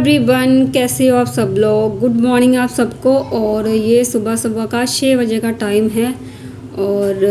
Everyone, कैसे हो आप सब लोग। गुड मॉर्निंग आप सबको। और ये सुबह सुबह का 6 बजे का टाइम है और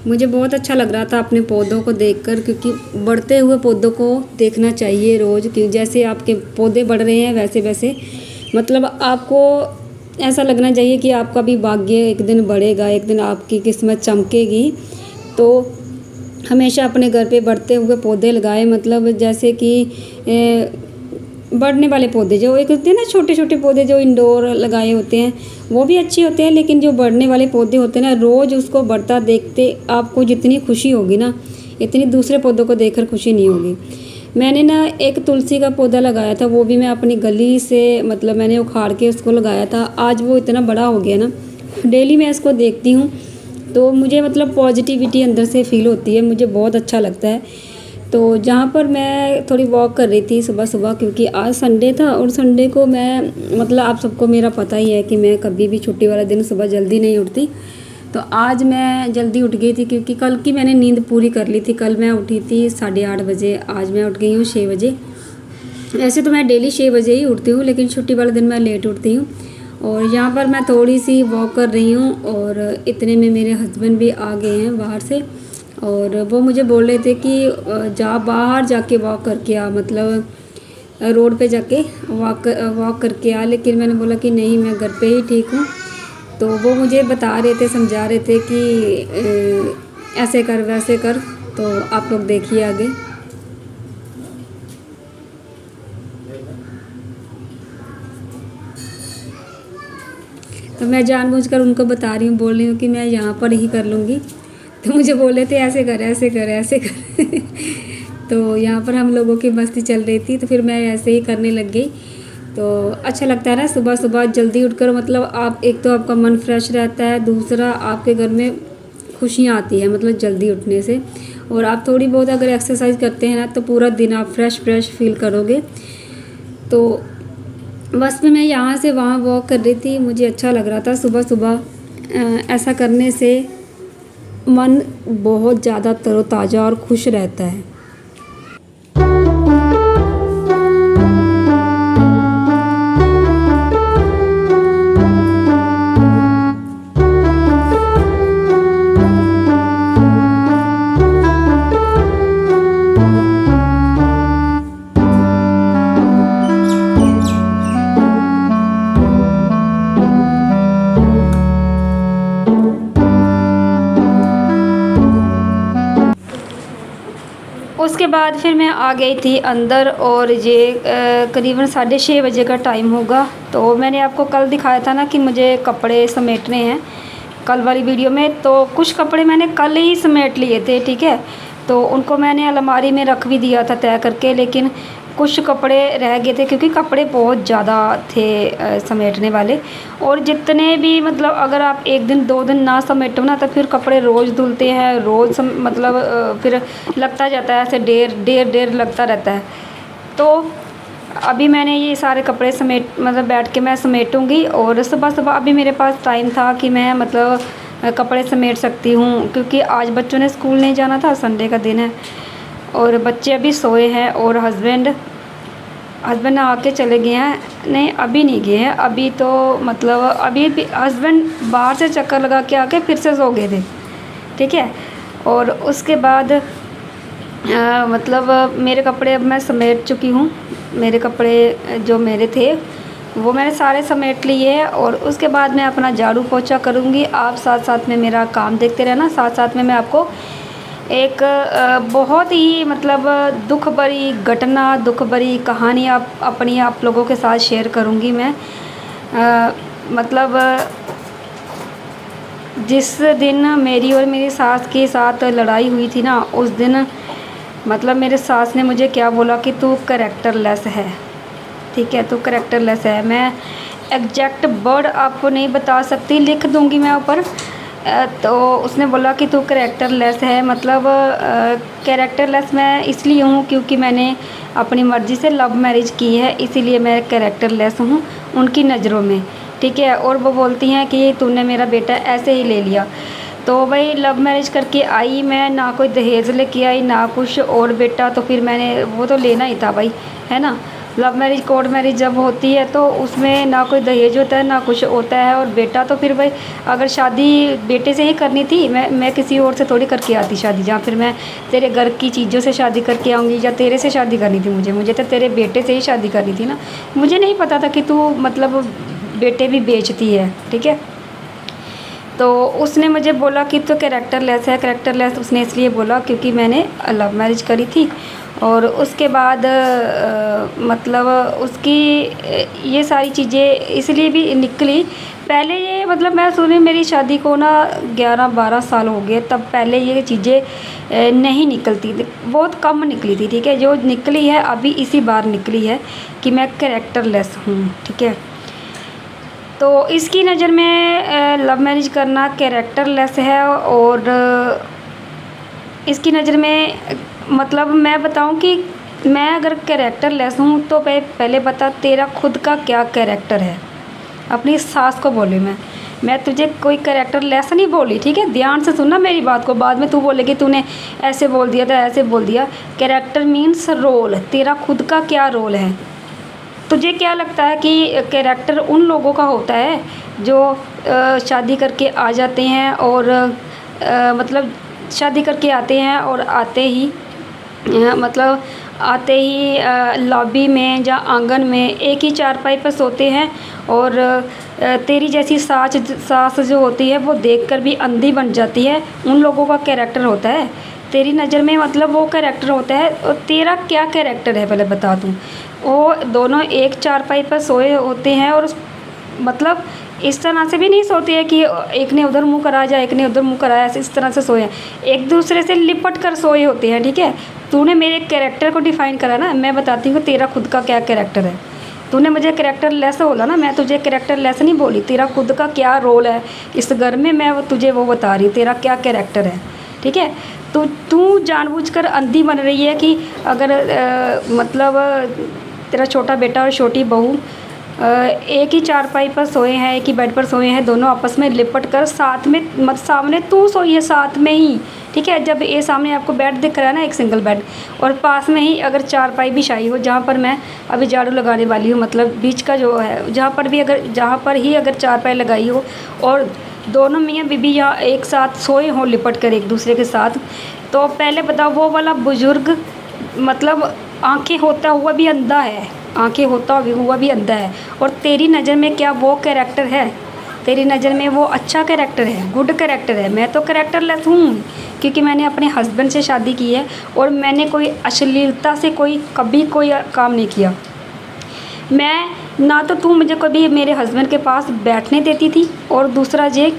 मुझे बहुत अच्छा लग रहा था अपने पौधों को देखकर, क्योंकि बढ़ते हुए पौधों को देखना चाहिए रोज़। कि जैसे आपके पौधे बढ़ रहे हैं वैसे वैसे मतलब आपको ऐसा लगना चाहिए कि आपका भी भाग्य एक दिन बढ़ेगा, एक दिन आपकी किस्मत चमकेगी। तो हमेशा अपने घर पे बढ़ते हुए पौधे लगाएं। मतलब जैसे कि बढ़ने वाले पौधे जो एक होते हैं ना, छोटे छोटे पौधे जो इंडोर लगाए होते हैं वो भी अच्छे होते हैं, लेकिन जो बढ़ने वाले पौधे होते हैं ना, रोज़ उसको बढ़ता देखते आपको जितनी खुशी होगी ना, इतनी दूसरे पौधों को देखकर खुशी नहीं होगी। मैंने ना एक तुलसी का पौधा लगाया था, वो भी मैं अपनी गली से मतलब मैंने उखाड़ के उसको लगाया था। आज वो इतना बड़ा हो गया ना, डेली मैं इसको देखती हूँ तो मुझे मतलब पॉजिटिविटी अंदर से फील होती है, मुझे बहुत अच्छा लगता है। तो जहाँ पर मैं थोड़ी वॉक कर रही थी सुबह सुबह, क्योंकि आज संडे था और संडे को मैं मतलब आप सबको मेरा पता ही है कि मैं कभी भी छुट्टी वाला दिन सुबह जल्दी नहीं उठती। तो आज मैं जल्दी उठ गई थी क्योंकि कल की मैंने नींद पूरी कर ली थी। कल मैं उठी थी 8:30 बजे, आज मैं उठ गई हूँ 6 बजे। वैसे तो मैं डेली 6 बजे ही उठती हूँ, लेकिन छुट्टी वाले दिन मैं लेट उठती हूँ। और यहाँ पर मैं थोड़ी सी वॉक कर रही हूँ और इतने में मेरे हस्बैंड भी आ गए हैं बाहर से, और वो मुझे बोल रहे थे कि जा बाहर जाके वॉक करके आ, मतलब रोड पे जाके वॉक करके आ। लेकिन मैंने बोला कि नहीं, मैं घर पे ही ठीक हूँ। तो वो मुझे बता रहे थे, समझा रहे थे कि ऐसे कर वैसे कर। तो आप लोग देखिए आगे। तो मैं जानबूझकर उनको बता रही हूँ, बोल रही हूँ कि मैं यहाँ पर ही कर लूँगी। तो मुझे बोले थे ऐसे कर ऐसे कर ऐसे कर तो यहाँ पर हम लोगों की मस्ती चल रही थी, तो फिर मैं ऐसे ही करने लग गई। तो अच्छा लगता है ना सुबह सुबह जल्दी उठकर, मतलब आप एक तो आपका मन फ्रेश रहता है, दूसरा आपके घर में खुशियाँ आती है मतलब जल्दी उठने से। और आप थोड़ी बहुत अगर एक्सरसाइज करते हैं ना, तो पूरा दिन आप फ्रेश फ्रेश फील करोगे। तो बस में मैं यहाँ से वहाँ वॉक कर रही थी, मुझे अच्छा लग रहा था सुबह सुबह। ऐसा करने से मन बहुत ज़्यादा तरोताज़ा और खुश रहता है। उसके बाद फिर मैं आ गई थी अंदर, और ये करीबन 6:30 बजे का टाइम होगा। तो मैंने आपको कल दिखाया था ना कि मुझे कपड़े समेटने हैं कल वाली वीडियो में। तो कुछ कपड़े मैंने कल ही समेट लिए थे, ठीक है। तो उनको मैंने अलमारी में रख भी दिया था तय करके, लेकिन कुछ कपड़े रह गए थे क्योंकि कपड़े बहुत ज़्यादा थे समेटने वाले। और जितने भी मतलब अगर आप एक दिन 2 दिन ना समेटो ना, तो फिर कपड़े रोज़ धुलते हैं, रोज़ मतलब फिर लगता जाता है ऐसे ढेर लगता रहता है। तो अभी मैंने ये सारे कपड़े मतलब बैठ के मैं समेटूँगी। और सुबह सुबह अभी मेरे पास टाइम था कि मैं मतलब कपड़े समेट सकती हूँ, क्योंकि आज बच्चों ने स्कूल नहीं जाना था, संडे का दिन है। और बच्चे अभी सोए हैं और हस्बैंड आके चले गए हैं। नहीं, अभी नहीं गए हैं, अभी तो मतलब अभी भी हस्बैंड बाहर से चक्कर लगा के आके फिर से सो गए थे, ठीक है। और उसके बाद मतलब मेरे कपड़े अब मैं समेट चुकी हूँ। मेरे कपड़े जो मेरे थे वो मैंने सारे समेट लिए हैं। और उसके बाद मैं अपना झाड़ू पोछा करूँगी। आप साथ साथ में मेरा काम देखते रहना। साथ साथ में मैं आपको एक बहुत ही मतलब दुख भरी घटना, दुख भरी कहानी आप लोगों के साथ शेयर करूँगी मैं। मतलब जिस दिन मेरी और मेरी सास के साथ लड़ाई हुई थी ना, उस दिन मतलब मेरे सास ने मुझे क्या बोला कि तू कैरेक्टरलेस है, ठीक है, तू कैरेक्टरलेस है। मैं एग्जैक्ट वर्ड आपको नहीं बता सकती, लिख दूँगी मैं ऊपर। तो उसने बोला कि तू कैरेक्टरलेस है। मतलब कैरेक्टरलेस मैं इसलिए हूँ क्योंकि मैंने अपनी मर्ज़ी से लव मैरिज की है, इसीलिए मैं कैरेक्टरलेस हूँ उनकी नज़रों में, ठीक है। और वो बोलती हैं कि तूने मेरा बेटा ऐसे ही ले लिया। तो भाई लव मैरिज करके आई मैं, ना कोई दहेज लेके आई ना कुछ, और बेटा तो फिर मैंने वो तो लेना ही था भाई, है ना। लव मैरिज कोर्ट मैरिज जब होती है तो उसमें ना कोई दहेज होता है ना कुछ होता है। और बेटा तो फिर भाई अगर शादी बेटे से ही करनी थी, मैं किसी और से थोड़ी करके आती शादी, जहाँ फिर मैं तेरे घर की चीज़ों से शादी करके आऊँगी या तेरे से शादी करनी थी। मुझे तो तेरे बेटे से ही शादी करनी थी ना। मुझे नहीं पता था कि तू मतलब बेटे भी बेचती है, ठीक है। तो उसने मुझे बोला कि तो कैरेक्टर लेस है। कैरेक्टर लेस उसने इसलिए बोला क्योंकि मैंने लव मैरिज करी थी। और उसके बाद मतलब उसकी ये सारी चीज़ें इसलिए भी निकली। पहले ये मतलब मैं सुनी मेरी शादी को ना 11-12 साल हो गए, तब पहले ये चीज़ें नहीं निकलती थी, बहुत कम निकली थी, ठीक है। जो निकली है अभी इसी बार निकली है कि मैं कैरेक्टर लेस हूँ, ठीक है। तो इसकी नज़र में लव मैरिज करना कैरेक्टर लेस है। और इसकी नज़र में मतलब मैं बताऊं कि मैं अगर कैरेक्टर लेस हूँ तो पहले बता तेरा खुद का क्या कैरेक्टर है। अपनी सास को बोली मैं तुझे कोई कैरेक्टर लेस नहीं बोली, ठीक है। ध्यान से सुनना मेरी बात को, बाद में तू बोलेगी तूने ऐसे बोल दिया था ऐसे बोल दिया। कैरेक्टर मीन्स रोल, तेरा खुद का क्या रोल है। तुझे क्या लगता है कि कैरेक्टर उन लोगों का होता है जो शादी करके आ जाते हैं और मतलब शादी करके आते हैं और आते ही मतलब आते ही लॉबी में या आंगन में एक ही चारपाई पर सोते हैं और तेरी जैसी सास जो होती है वो देखकर भी अंधी बन जाती है। उन लोगों का कैरेक्टर होता है तेरी नज़र में, मतलब वो कैरेक्टर होता है। और तेरा क्या कैरेक्टर है पहले बता दूँ। वो दोनों एक चारपाई पर सोए होते हैं और मतलब इस तरह से भी नहीं सोते हैं कि एक ने उधर मुँह करा जाए एक ने उधर मुँह कराया, इस तरह से सोए हैं, एक दूसरे से लिपट कर सोए होते हैं, ठीक है। तूने मेरे कैरेक्टर को डिफ़ाइन करा ना, मैं बताती हूँ तेरा खुद का क्या कैरेक्टर है। तूने मुझे कैरेक्टर लेस बोला ना, मैं तुझे कैरेक्टर लेस नहीं बोली। तेरा खुद का क्या रोल है इस घर में, मैं तुझे वो बता रही, तेरा क्या कैरेक्टर है, ठीक है। तो तू जानबूझकर अंधी बन रही है कि अगर मतलब तेरा छोटा बेटा और छोटी बहू एक ही चारपाई पर सोए हैं, एक ही बेड पर सोए हैं, दोनों आपस में लिपट कर साथ में, मत सामने तू सोई है साथ में ही, ठीक है। जब ये सामने आपको बेड दिख रहा है ना, एक सिंगल बेड, और पास में ही अगर चारपाई बिछाई हो जहाँ पर मैं अभी झाड़ू लगाने वाली हूँ, मतलब बीच का जो है जहाँ पर ही अगर चारपाई लगाई हो और दोनों मियाँ बीबी यहाँ एक साथ सोए हों लिपट कर एक दूसरे के साथ, तो पहले बताओ वो वाला बुजुर्ग मतलब आंखें होता हुआ भी अंधा है, आंखें होता हुआ भी अंधा है। और तेरी नज़र में क्या वो कैरेक्टर है? तेरी नज़र में वो अच्छा कैरेक्टर है, गुड कैरेक्टर है। मैं तो कैरेक्टर लेस हूँ क्योंकि मैंने अपने हस्बैंड से शादी की है और मैंने कोई अश्लीलता से कभी कोई काम नहीं किया। मैं ना तो तू मुझे कभी मेरे हस्बैंड के पास बैठने देती थी, और दूसरा ये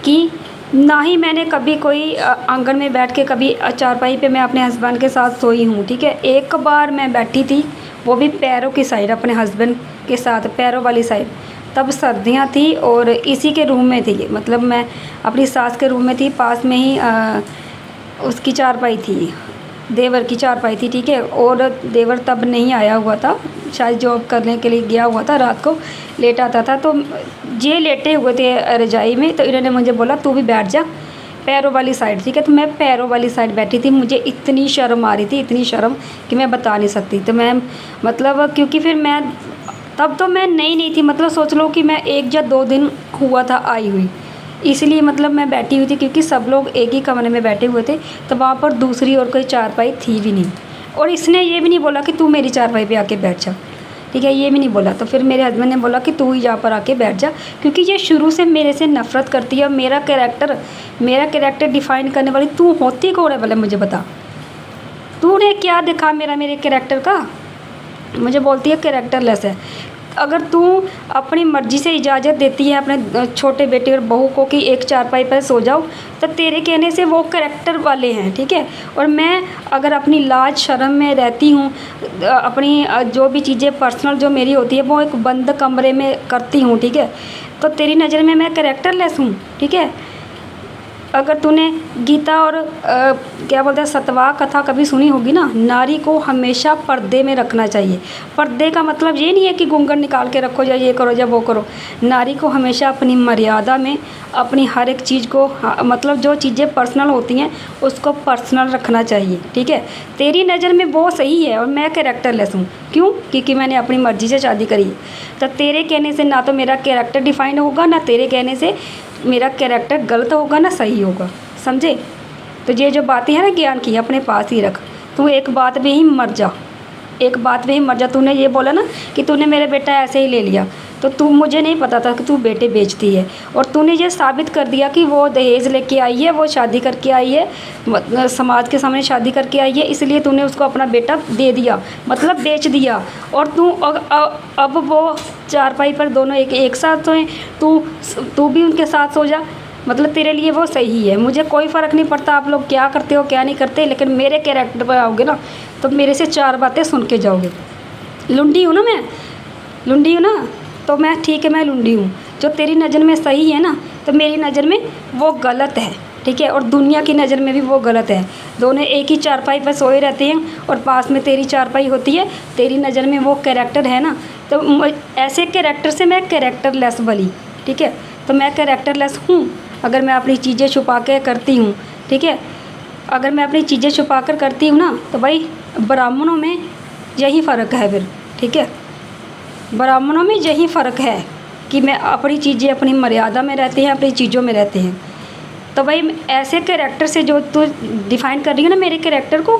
कि ना ही मैंने कभी कोई आंगन में बैठ के कभी चारपाई पे मैं अपने हस्बैंड के साथ सोई हूँ, ठीक है। एक बार मैं बैठी थी, वो भी पैरों की साइड अपने हस्बैंड के साथ, पैरों वाली साइड। तब सर्दियाँ थी और इसी के रूम में थी, मतलब मैं अपनी सास के रूम में थी, पास में ही उसकी चारपाई थी, देवर की चारपाई थी, ठीक है। और देवर तब नहीं आया हुआ था, शायद जॉब करने के लिए गया हुआ था, रात को लेट आता था। तो ये लेटे हुए थे रजाई में, तो इन्होंने मुझे बोला तू भी बैठ जा पैरों वाली साइड, ठीक है। तो मैं पैरों वाली साइड बैठी थी। मुझे इतनी शर्म आ रही थी, इतनी शर्म कि मैं बता नहीं सकती। तो मैं मतलब क्योंकि फिर मैं तब तो मैं नहीं थी, मतलब सोच लो कि मैं 1 या 2 दिन हुआ था आई हुई, इसलिए मतलब मैं बैठी हुई थी क्योंकि सब लोग एक ही कमरे में बैठे हुए थे। तो वहाँ पर दूसरी और कोई चारपाई थी भी नहीं, और इसने ये भी नहीं बोला कि तू मेरी चारपाई पे आके बैठ जा, ठीक है, ये भी नहीं बोला। तो फिर मेरे हस्बैंड ने बोला कि तू ही यहाँ पर आके बैठ जा, क्योंकि ये शुरू से मेरे से नफ़रत करती है। मेरा कैरेक्टर डिफ़ाइन करने वाली तू होती कौन है, पहले मुझे बता। तूने क्या देखा मेरे कैरेक्टर का? मुझे बोलती है कैरेक्टर लेस है। अगर तू अपनी मर्ज़ी से इजाज़त देती है अपने छोटे बेटे और बहू को कि एक चारपाई पर सो जाओ, तो तेरे कहने से वो कैरेक्टर वाले हैं, ठीक है। और मैं अगर अपनी लाज शर्म में रहती हूँ, अपनी जो भी चीज़ें पर्सनल जो मेरी होती है वो एक बंद कमरे में करती हूँ, ठीक है, तो तेरी नज़र में मैं कैरेक्टर लेस हूँ, ठीक है। अगर तूने गीता और क्या बोलते हैं सतवा कथा कभी सुनी होगी ना, नारी को हमेशा पर्दे में रखना चाहिए। पर्दे का मतलब ये नहीं है कि घूंघट निकाल के रखो, या ये करो या वो करो। नारी को हमेशा अपनी मर्यादा में अपनी हर एक चीज़ को मतलब जो चीज़ें पर्सनल होती हैं उसको पर्सनल रखना चाहिए, ठीक है। तेरी नज़र में वो सही है और मैं कैरेक्टरलेस हूँ, क्यों? क्योंकि मैंने अपनी मर्ज़ी से शादी करी है। तो तेरे कहने से ना तो मेरा कैरेक्टर डिफाइन होगा, ना तेरे कहने से मेरा कैरेक्टर गलत होगा ना सही होगा, समझे। तो ये जो बातें हैं ना ज्ञान की, अपने पास ही रख। तू एक बात में ही मर जा, एक बात में ही मर जा। तूने ये बोला ना कि तूने मेरा बेटा ऐसे ही ले लिया, तो तू, मुझे नहीं पता था कि तू बेटे बेचती है, और तूने ये साबित कर दिया कि वो दहेज लेके आई है, वो शादी करके आई है, समाज के सामने शादी करके आई है, इसलिए तूने उसको अपना बेटा दे दिया, मतलब बेच दिया। और तू अब वो चारपाई पर दोनों एक साथ सोएं, तू भी उनके साथ सो जा, मतलब तेरे लिए वो सही है। मुझे कोई फ़र्क नहीं पड़ता आप लोग क्या करते हो क्या नहीं करते, लेकिन मेरे कैरेक्टर पर आओगे ना तो मेरे से 4 बातें सुन के जाओगे। लुंडी हूँ ना मैं, लुंडी हूँ ना, तो मैं ठीक है, मैं लुंडी हूँ। जो तेरी नज़र में सही है ना, तो मेरी नज़र में वो गलत है, ठीक है। और दुनिया की नज़र में भी वो गलत है। दोनों एक ही चारपाई पर सोए रहते हैं और पास में तेरी चारपाई होती है, तेरी नज़र में वो कैरेक्टर है ना, तो ऐसे कैरेक्टर से मैं कैरेक्टरलेस बनी, ठीक है। तो मैं कैरेक्टरलेस हूँ अगर मैं अपनी चीज़ें छुपा के करती हूँ, ठीक है। अगर मैं अपनी चीज़ें छुपा कर करती हूँ ना, तो भाई ब्राह्मणों में यही फ़र्क है फिर, ठीक है। ब्राह्मणों में यही फ़र्क है कि मैं अपनी चीज़ें अपनी मर्यादा में रहते हैं, अपनी चीज़ों में रहते हैं। तो भाई ऐसे कैरेक्टर से जो तू डिफ़ाइन कर रही है ना मेरे कैरेक्टर को,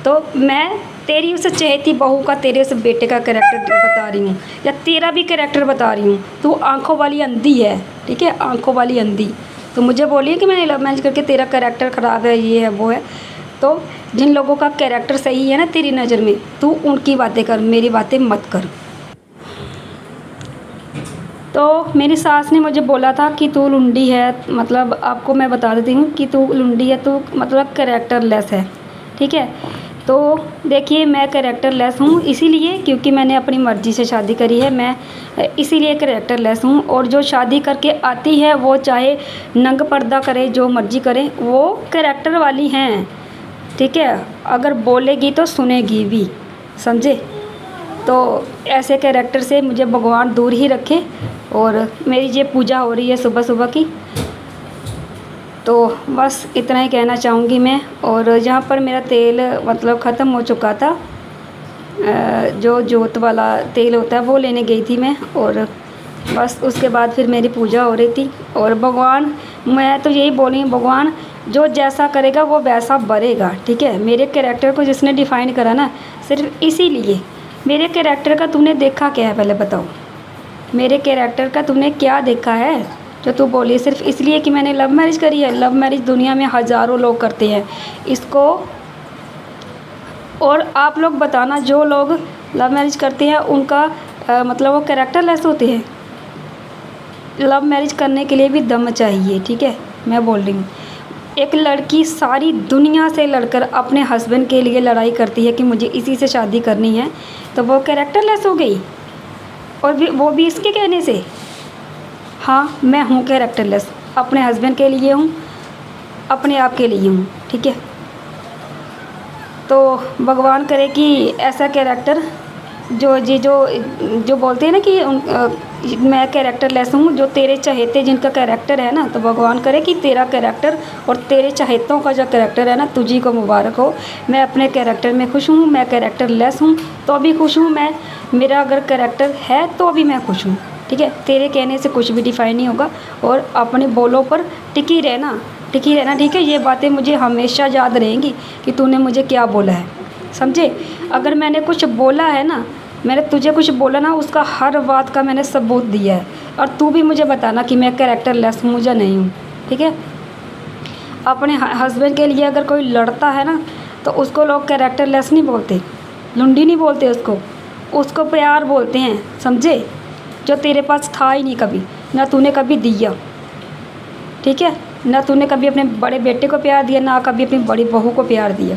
तो मैं तेरी उस चहेती बहू का, तेरे उस बेटे का कैरेक्टर बता रही हूँ, या तेरा भी कैरेक्टर बता रही हूँ। तू आँखों वाली अंधी है, ठीक है, आँखों वाली अंधी। तो मुझे बोलिए कि मैंने लव मैरिज करके तेरा कैरेक्टर ख़राब है, ये है वो है। तो जिन लोगों का कैरेक्टर सही है ना तेरी नज़र में, तू उनकी बातें कर, मेरी बातें मत कर। तो मेरी सास ने मुझे बोला था कि तू लुंडी है, मतलब आपको मैं बता देती हूँ कि तू लुंडी है, तू मतलब कैरेक्टरलेस है, ठीक है। तो देखिए मैं कैरेक्टरलेस हूँ इसीलिए क्योंकि मैंने अपनी मर्ज़ी से शादी करी है, मैं इसीलिए कैरेक्टरलेस हूँ। और जो शादी करके आती है वो चाहे नंग पर्दा करे, जो मर्ज़ी करे, वो कैरेक्टर वाली हैं, ठीक है। अगर बोलेगी तो सुनेगी भी, समझे। तो ऐसे कैरेक्टर से मुझे भगवान दूर ही रखे। और मेरी ये पूजा हो रही है सुबह सुबह की, तो बस इतना ही कहना चाहूँगी मैं। और जहाँ पर मेरा तेल मतलब ख़त्म हो चुका था, जो जोत वाला तेल होता है वो लेने गई थी मैं, और बस उसके बाद फिर मेरी पूजा हो रही थी। और भगवान, मैं तो यही बोल रही हूँ, भगवान जो जैसा करेगा वो वैसा बनेगा, ठीक है। मेरे कैरेक्टर को जिसने डिफ़ाइन करा ना, सिर्फ इसीलिए। मेरे कैरेक्टर का तुमने देखा क्या है पहले बताओ, मेरे कैरेक्टर का तुमने क्या देखा है जो तू बोली सिर्फ इसलिए कि मैंने लव मैरिज करी है। लव मैरिज दुनिया में हज़ारों लोग करते हैं इसको। और आप लोग बताना, जो लोग लव मैरिज करते हैं उनका मतलब वो कैरेक्टरलेस होते हैं। लव मैरिज करने के लिए भी दम चाहिए, ठीक है, मैं बोल रही हूँ। एक लड़की सारी दुनिया से लड़कर अपने हस्बैंड के लिए लड़ाई करती है कि मुझे इसी से शादी करनी है, तो वो कैरेक्टरलेस हो गई, और वो भी इसके कहने से। हाँ, मैं हूँ कैरेक्टरलेस, अपने हस्बैंड के लिए हूँ, अपने आप के लिए हूँ, ठीक है। तो भगवान करे कि ऐसा कैरेक्टर जो बोलते हैं ना कि मैं कैरेक्टरलेस हूँ, जो तेरे चहेते जिनका कैरेक्टर है ना, तो भगवान करे कि तेरा कैरेक्टर और तेरे चहेतों का जो कैरेक्टर है ना, तुझी को मुबारक हो। मैं अपने कैरेक्टर में खुश हूँ, मैं कैरेक्टरलेस हूँ तो भी खुश हूँ मैं, मेरा अगर कैरेक्टर है तो भी मैं खुश हूँ, ठीक है। तेरे कहने से कुछ भी डिफाइन नहीं होगा, और अपने बोलों पर टिकी रहना, ठीक है। ये बातें मुझे हमेशा याद रहेंगी कि तूने मुझे क्या बोला है, समझे। अगर मैंने कुछ बोला है ना, मैंने तुझे कुछ बोला ना, उसका हर बात का मैंने सबूत दिया है। और तू भी मुझे बताना कि मैं कैरेक्टरलेस हूँ या नहीं हूँ, ठीक है। अपने हस्बैंड के लिए अगर कोई लड़ता है ना, तो उसको लोग कैरेक्टरलेस नहीं बोलते, लुंडी नहीं बोलते उसको प्यार बोलते हैं, समझे। जो तेरे पास था ही नहीं कभी, ना तूने कभी दिया, ठीक है, ना तूने कभी अपने बड़े बेटे को प्यार दिया, ना कभी अपनी बड़ी बहू को प्यार दिया।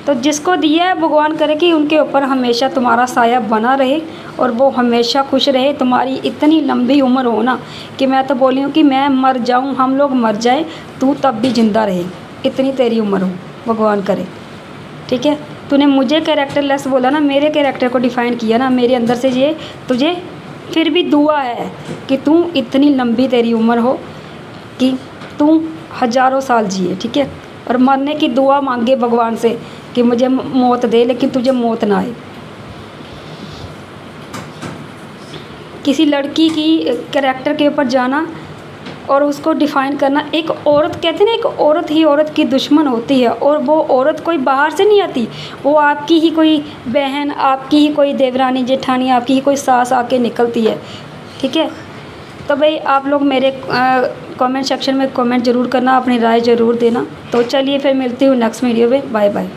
तो जिसको दिया है भगवान करे कि उनके ऊपर हमेशा तुम्हारा साया बना रहे और वो हमेशा खुश रहे। तुम्हारी इतनी लंबी उम्र हो ना कि मैं तो बोली हूँ कि मैं मर जाऊँ, हम लोग मर जाएं, तू तब भी ज़िंदा रहे, इतनी तेरी उम्र हो, भगवान करे। ठीक है, तूने मुझे कैरेक्टरलेस बोला ना, मेरे कैरेक्टर को डिफ़ाइन किया ना, मेरे अंदर से ये तुझे फिर भी दुआ है कि तू इतनी लंबी तेरी उम्र हो कि तू हज़ारों साल जिए। ठीक है, और मरने की दुआ मांगे भगवान से कि मुझे मौत दे, लेकिन तुझे मौत ना आए। किसी लड़की की कैरेक्टर के ऊपर जाना और उसको डिफ़ाइन करना, एक औरत कहते हैं ना, एक औरत ही औरत की दुश्मन होती है, और वो औरत कोई बाहर से नहीं आती, वो आपकी ही कोई बहन, आपकी ही कोई देवरानी जेठानी, आपकी ही कोई सास आके निकलती है। ठीक है, तो भाई आप लोग मेरे कमेंट सेक्शन में कमेंट ज़रूर करना, अपनी राय ज़रूर देना। तो चलिए फिर मिलती हूँ नेक्स्ट वीडियो में, बाय बाय।